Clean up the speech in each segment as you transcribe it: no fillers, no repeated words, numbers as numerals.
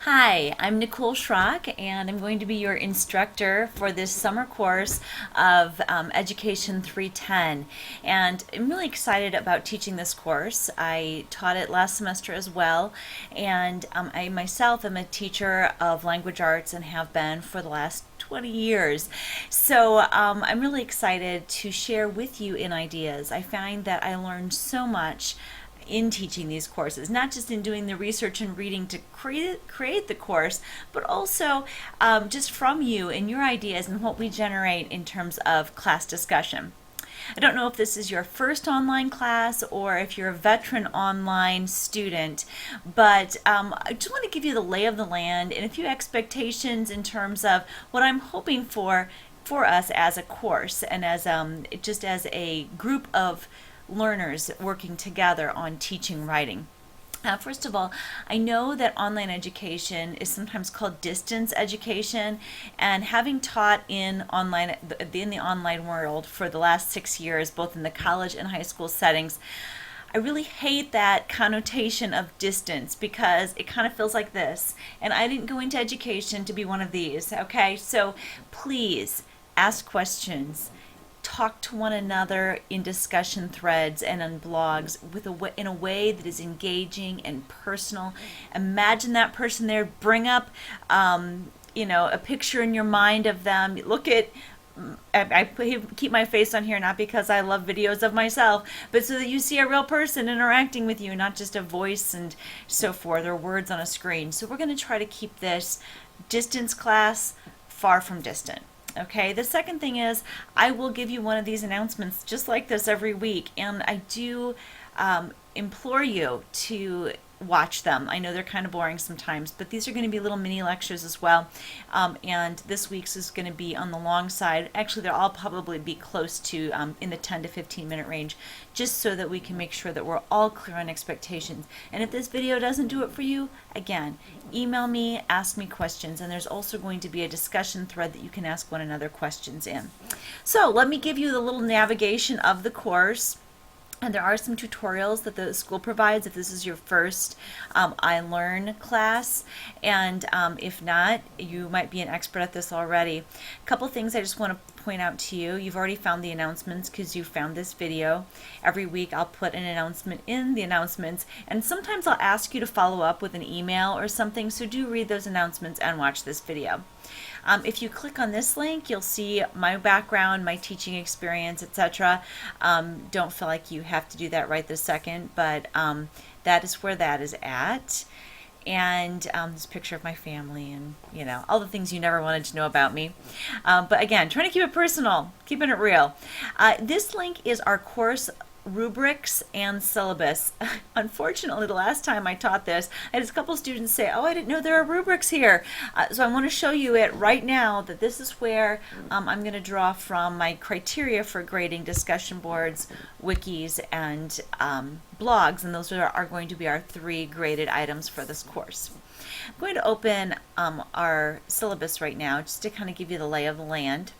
Hi, I'm Nicole Schrock, and I'm going to be your instructor for this summer course of Education 310. And I'm really excited about teaching this course. I taught it last semester as well, and I myself am a teacher of language arts and have been for the last 20 years. So I'm really excited to share with you in ideas. I find that I learned so much in teaching these courses, not just in doing the research and reading to create the course, but also just from you and your ideas and what we generate in terms of class discussion. I don't know if this is your first online class or if you're a veteran online student, but I just want to give you the lay of the land and a few expectations in terms of what I'm hoping for us as a course and as just as a group of learners working together on teaching writing. First of all, I know that online education is sometimes called distance education, and having taught in the online world for the last 6 years, both in the college and high school settings, I really hate that connotation of distance because it kind of feels like this. And I didn't go into education to be one of these, okay? So please ask questions, talk to one another in discussion threads and on blogs in a way that is engaging and personal. Imagine that person there. Bring up, a picture in your mind of them. Look at. I keep my face on here not because I love videos of myself, but so that you see a real person interacting with you, not just a voice and so forth or words on a screen. So we're going to try to keep this distance class far from distant. Okay, the second thing is I will give you one of these announcements just like this every week, and I do implore you to watch them. I know they're kind of boring sometimes, but these are going to be little mini lectures as well. And this week's is going to be on the long side. Actually, they'll all probably be close to in the 10 to 15 minute range, just so that we can make sure that we're all clear on expectations. And if this video doesn't do it for you, again, email me, ask me questions, and there's also going to be a discussion thread that you can ask one another questions in. So let me give you the little navigation of the course. And there are some tutorials that the school provides if this is your first iLearn class. And if not, you might be an expert at this already. A couple things I just want to point out to you. You've already found the announcements because you found this video. Every week I'll put an announcement in the announcements. And sometimes I'll ask you to follow up with an email or something. So do read those announcements and watch this video. If you click on this link, you'll see my background, my teaching experience, etc. Don't feel like you have to do that right this second, but that is where that is at. And this picture of my family and, all the things you never wanted to know about me. But again, trying to keep it personal, keeping it real. This link is our course rubrics and syllabus. Unfortunately, the last time I taught this, I had a couple students say, "Oh, I didn't know there are rubrics here." So I want to show you it right now that this is where I'm going to draw from my criteria for grading discussion boards, wikis, and blogs, and those are going to be our 3 graded items for this course. I'm going to open our syllabus right now just to kind of give you the lay of the land.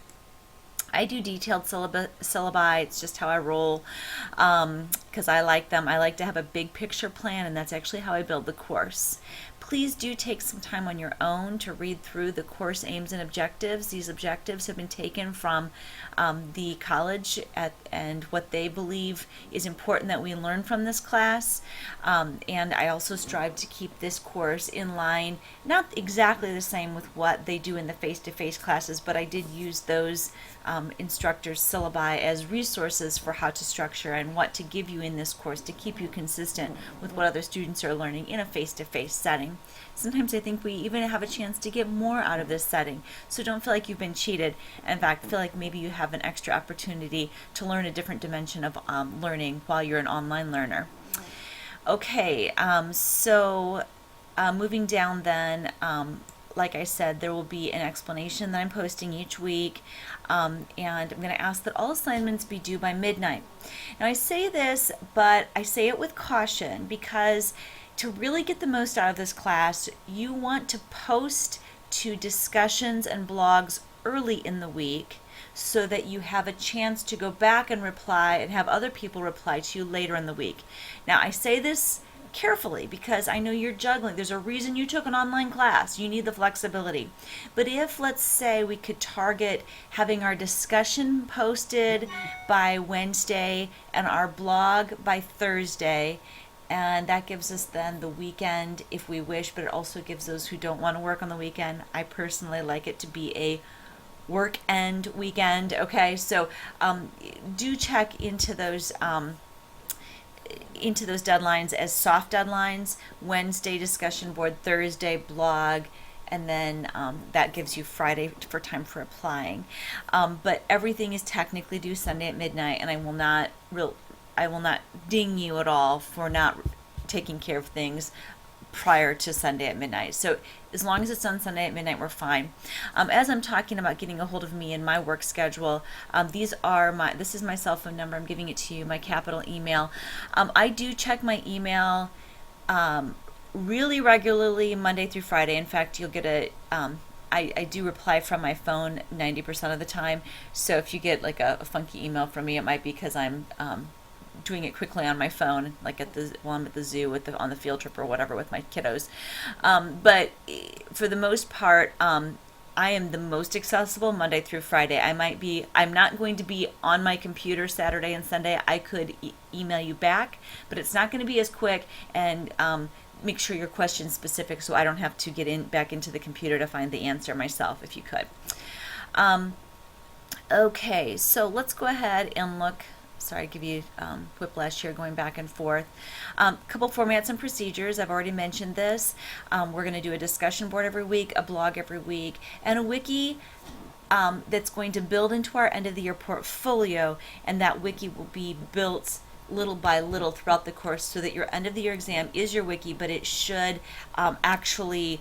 I do detailed syllabi. It's just how I roll because I like them. I like to have a big picture plan, and that's actually how I build the course. Please do take some time on your own to read through the course aims and objectives. These objectives have been taken from the college and what they believe is important that we learn from this class. And I also strive to keep this course in line, not exactly the same with what they do in the face-to-face classes, but I did use those instructors' syllabi as resources for how to structure and what to give you in this course to keep you consistent with what other students are learning in a face-to-face setting. Sometimes I think we even have a chance to get more out of this setting, so don't feel like you've been cheated. In fact, feel like maybe you have an extra opportunity to learn a different dimension of learning while you're an online learner. Okay, so moving down then, like I said, there will be an explanation that I'm posting each week, and I'm going to ask that all assignments be due by midnight. Now I say this, but I say it with caution because to really get the most out of this class, you want to post to discussions and blogs early in the week so that you have a chance to go back and reply and have other people reply to you later in the week. Now I say this carefully, because I know you're juggling. There's a reason you took an online class. You need the flexibility. But if, let's say, we could target having our discussion posted by Wednesday and our blog by Thursday, and that gives us then the weekend if we wish, but it also gives those who don't want to work on the weekend. I personally like it to be a work end weekend. Okay, so do check into those deadlines as soft deadlines. Wednesday discussion board, Thursday blog, and then that gives you Friday for time for applying. But everything is technically due Sunday at midnight, and I will not ding you at all for not taking care of things prior to Sunday at midnight. So as long as it's on Sunday at midnight, we're fine. As I'm talking about getting a hold of me and my work schedule, this is my cell phone number. I'm giving it to you, my capital email. I do check my email really regularly, Monday through Friday. In fact, you'll get I do reply from my phone 90% of the time. So if you get like a funky email from me, it might be because I'm doing it quickly on my phone, like while I'm at the zoo on the field trip or whatever with my kiddos. But for the most part, I am the most accessible Monday through Friday. I'm not going to be on my computer Saturday and Sunday. I could email you back, but it's not going to be as quick, and make sure your question's specific so I don't have to get back into the computer to find the answer myself, if you could. Okay, so let's go ahead and look. Sorry, I give you whiplash here going back and forth. Couple formats and procedures. I've already mentioned this. We're going to do a discussion board every week, a blog every week, and a wiki that's going to build into our end of the year portfolio, and that wiki will be built little by little throughout the course so that your end of the year exam is your wiki, but it should actually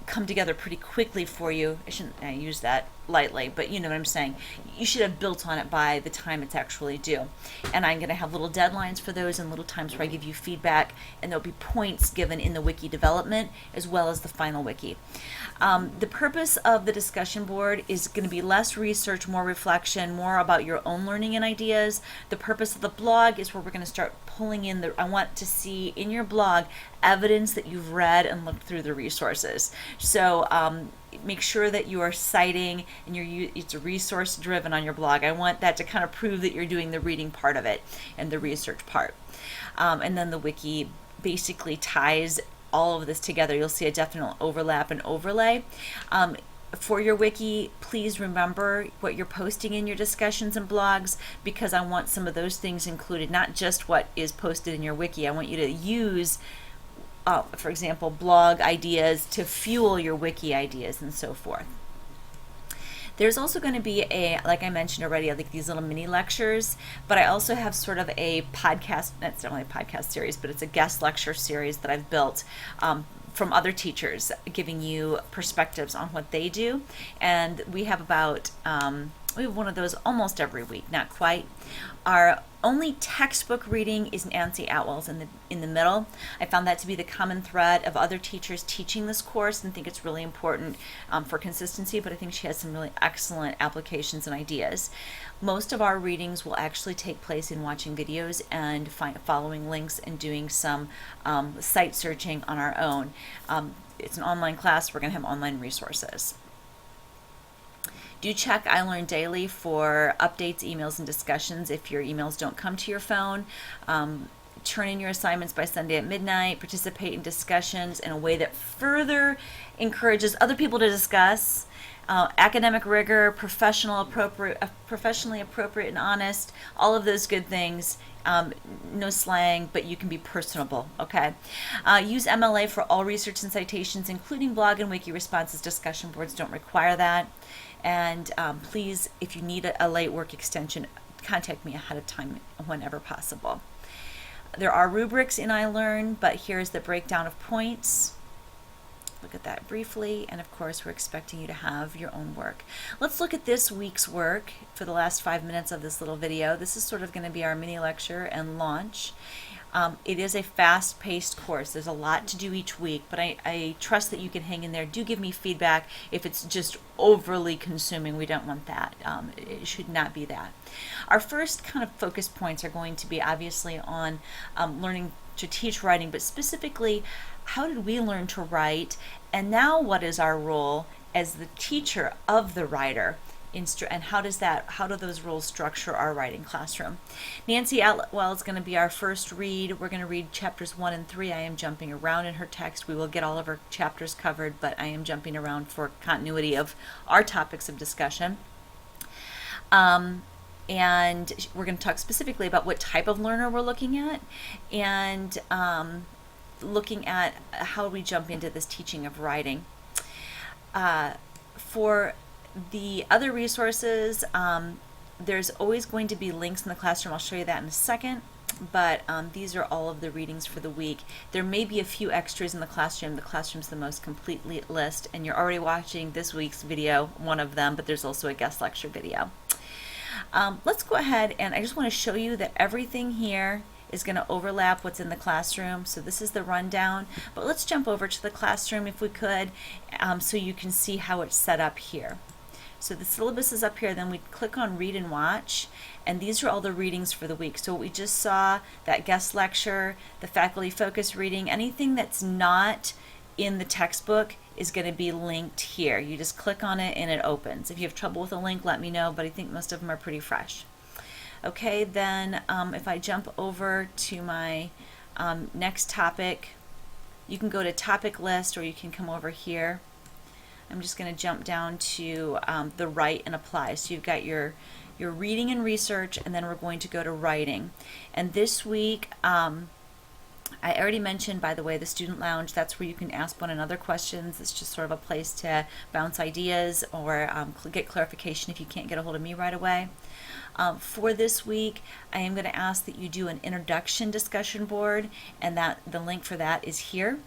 come together pretty quickly for you. I use that lightly, but you know what I'm saying. You should have built on it by the time it's actually due. And I'm going to have little deadlines for those and little times where I give you feedback, and there'll be points given in the wiki development as well as the final wiki. The purpose of the discussion board is going to be less research, more reflection, more about your own learning and ideas. The purpose of the blog is where we're going to start pulling in I want to see in your blog evidence that you've read and looked through the resources. So make sure that you are citing and it's resource driven on your blog. I want that to kind of prove that you're doing the reading part of it and the research part. And then the wiki basically ties all of this together. You'll see a definite overlap and overlay. For your wiki, please remember what you're posting in your discussions and blogs, because I want some of those things included, not just what is posted in your wiki. I want you to use for example, blog ideas to fuel your wiki ideas and so forth. There's also going to be like I mentioned already, like these little mini lectures, but I also have sort of a podcast, that's not only a podcast series, but it's a guest lecture series that I've built from other teachers, giving you perspectives on what they do. And we have we have one of those almost every week, not quite. Our only textbook reading is Nancy Atwell's in the middle. I found that to be the common thread of other teachers teaching this course, and think it's really important for consistency, but I think she has some really excellent applications and ideas. Most of our readings will actually take place in watching videos and following links and doing some site searching on our own. It's an online class. We're going to have online resources. Do check iLearn Daily for updates, emails, and discussions if your emails don't come to your phone. Turn in your assignments by Sunday at midnight. Participate in discussions in a way that further encourages other people to discuss. Academic rigor, professionally appropriate and honest, all of those good things. No slang, but you can be personable, okay? Use MLA for all research and citations, including blog and wiki responses. Discussion boards don't require that. And please, if you need a late work extension, contact me ahead of time whenever possible. There are rubrics in iLearn, but here's the breakdown of points. Look at that briefly, and of course we're expecting you to have your own work. Let's look at this week's work for the last 5 minutes of this little video. This is sort of going to be our mini lecture and launch. It is a fast-paced course. There's a lot to do each week, but I trust that you can hang in there. Do give me feedback if it's just overly consuming. We don't want that. It should not be that. Our first kind of focus points are going to be obviously on learning to teach writing, but specifically, how did we learn to write? And now what is our role as the teacher of the writer? And how do those roles structure our writing classroom? Nancy Atwell is going to be our first read. We're going to read chapters 1 and 3. I am jumping around in her text. We will get all of our chapters covered, but I am jumping around for continuity of our topics of discussion. And we're going to talk specifically about what type of learner we're looking at, and looking at how we jump into this teaching of writing. For the other resources, there's always going to be links in the classroom. I'll show you that in a second. But these are all of the readings for the week. There may be a few extras in the classroom. The classroom's the most complete list, and you're already watching this week's video, one of them, but there's also a guest lecture video. Let's go ahead, and I just want to show you that everything here is going to overlap what's in the classroom. So this is the rundown, but let's jump over to the classroom if we could, so you can see how it's set up here. So the syllabus is up here, then we click on read and watch, and these are all the readings for the week. So we just saw that guest lecture, the faculty focus reading, anything that's not in the textbook is going to be linked here. You just click on it and it opens. If you have trouble with a link, let me know, but I think most of them are pretty fresh. Okay, then if I jump over to my next topic, you can go to topic list, or you can come over here. I'm just going to jump down to the write and apply. So you've got your reading and research, and then we're going to go to writing. And this week, I already mentioned, by the way, the student lounge. That's where you can ask one another questions. It's just sort of a place to bounce ideas or get clarification if you can't get a hold of me right away. For this week, I am going to ask that you do an introduction discussion board, and that the link for that is here.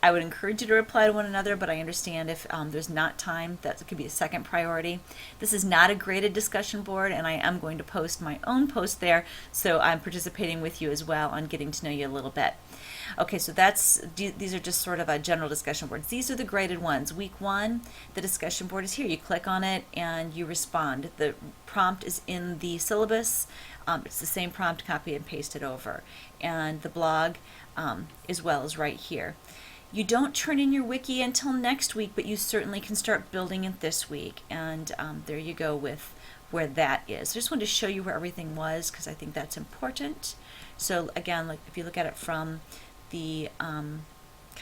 I would encourage you to reply to one another, but I understand if there's not time, that could be a second priority. This is not a graded discussion board, and I am going to post my own post there, so I'm participating with you as well on getting to know you a little bit. Okay, so these are just sort of a general discussion boards. These are the graded ones. Week 1, the discussion board is here. You click on it and you respond. The prompt is in the syllabus. It's the same prompt, copy and paste it over. And the blog as well is right here. You don't turn in your wiki until next week, but you certainly can start building it this week. And there you go with where that is. I just wanted to show you where everything was because I think that's important. So again, like if you look at it from the kind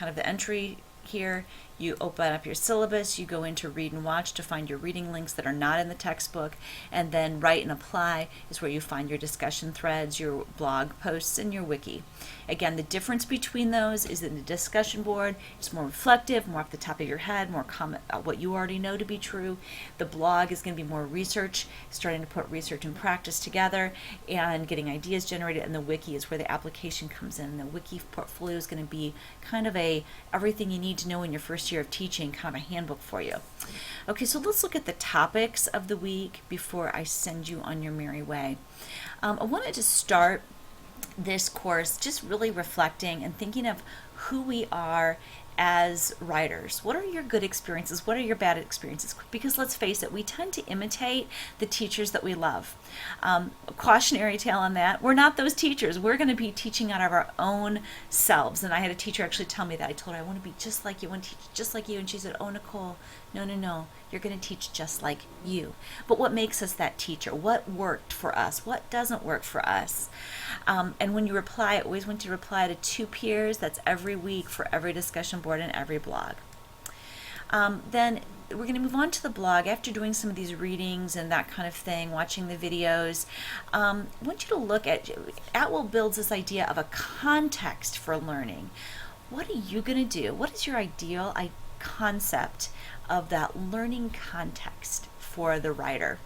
of the entry here, you open up your syllabus, you go into read and watch to find your reading links that are not in the textbook, and then write and apply is where you find your discussion threads, your blog posts, and your wiki. Again, the difference between those is that the discussion board is more reflective, more off the top of your head, more comment about what you already know to be true. The blog is going to be more research, starting to put research and practice together and getting ideas generated, and the wiki is where the application comes in. The wiki portfolio is going to be kind of everything you need to know in your first year of teaching, kind of a handbook for you. Okay, so let's look at the topics of the week before I send you on your merry way. I wanted to start this course just really reflecting and thinking of who we are as writers. What are your good experiences? What are your bad experiences? Because let's face it, we tend to imitate the teachers that we love. A cautionary tale on that, we're not those teachers. We're going to be teaching out of our own selves. And I had a teacher actually tell me that. I told her, I want to be just like you, I want to teach just like you. And she said, oh, Nicole, no, you're going to teach just like you. But what makes us that teacher? What worked for us? What doesn't work for us? And when you reply, I always want you to reply to 2 peers. That's every week for every discussion board and every blog. Then we're going to move on to the blog. After doing some of these readings and that kind of thing, watching the videos, I want you to look at, Atwell builds this idea of a context for learning. What are you going to do? What is your ideal concept of that learning context for the writer?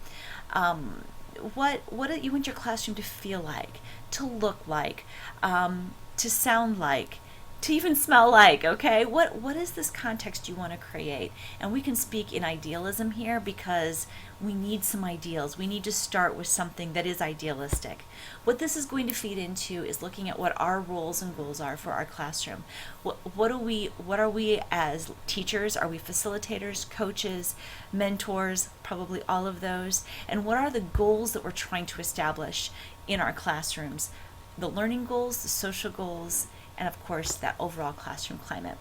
What do you want your classroom to feel like, to look like, to sound like, to even smell like, okay? What is this context you want to create? And we can speak in idealism here because we need some ideals. We need to start with something that is idealistic. What this is going to feed into is looking at what our roles and goals are for our classroom. What are we as teachers? Are we facilitators, coaches, mentors, probably all of those? And what are the goals that we're trying to establish in our classrooms? the learning goals, the social goals, and of course that overall classroom climate.